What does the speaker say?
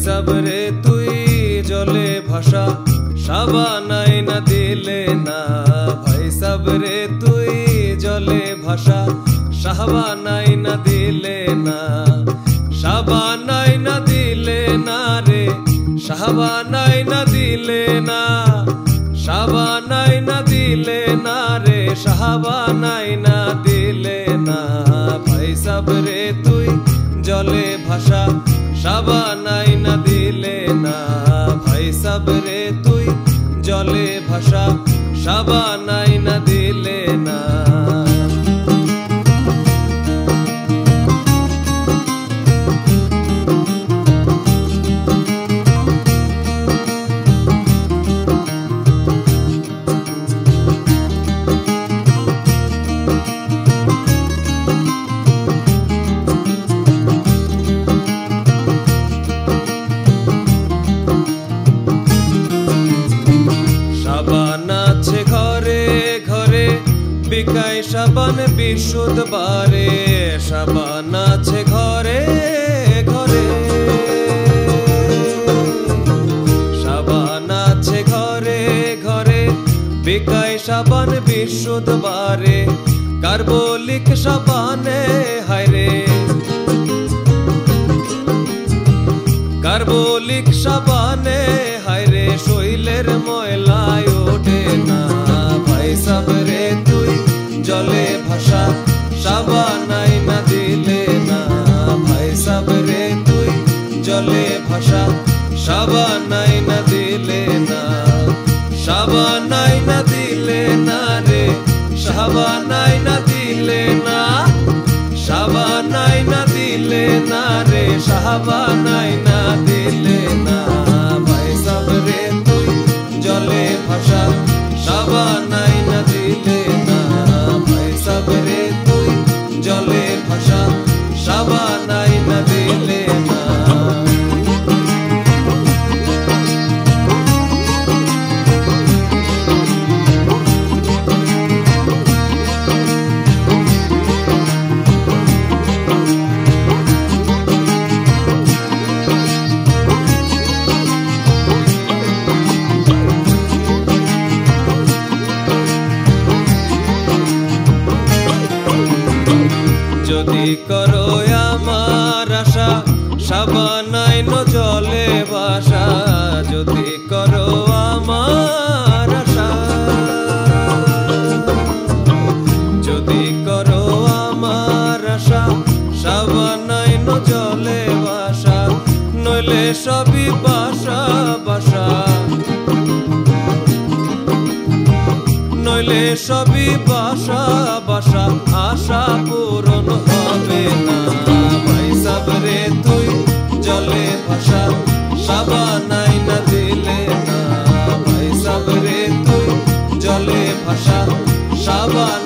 সাবরে তুই জলে ভাষা সাবানাই না দিলে না, ভাই সাবরে তুই জলে ভাষা সাবানাই না দিলে না, সাবানাই না দিলে না রে, সাবানাই না দিলে না, সাবানাই না দিলে না রে, সাবানাই না দিলে না, ভাই সাবরে তুই জলে ভাষা সাবানাই না দিলে না, ভাই সাবরে তুই জলে ভাষা সাবানাই না দিলে না। সাবান আছে ঘরে ঘরে বিকায় সাবান বিশুদ্ধ বারে, সাবান আছে ঘরে ঘরে, সাবান আছে ঘরে ঘরে বিকায় সাবান বিশুদ্ধ বারে, কার্বলিক সাবানে হায়রে, কার্বলিক সাবানে হায়রে শৈলের ময়লায় ওঠে না, ভাই সাবরে তুই জলে ভাষা সাবানাই না দিলে না, ভাই সাবরে তুই জলে ভাষা সাবানাই না দিলে না, সাবানাই না দিলে না রে, সাবানাই না দিলে না, সাবানাই না দিলে না রে, সাবানাই না দিলে না, ভাই সাবরে তুই জলে ভাষা সাবানাই না দিলে না, ভাই সাবরে তুই জলে ভাষা সাবানাই না দিলে না। যদি করো আমার আশা সাবানাই ন জলে ভাষা, যদি করো আমার আশা, যদি করো আমার আশা সাবানাই ন জলে ভাষা, নইলে সবই বাসা বাসা, নইলে সবই বাসা বাসা, আশা পূরণ হবে না, ভাই সাবরে তুই জলে ভাষা সাবানাই না দিলে না, ভাই সাবরে তুই জলে ভাষা সাবান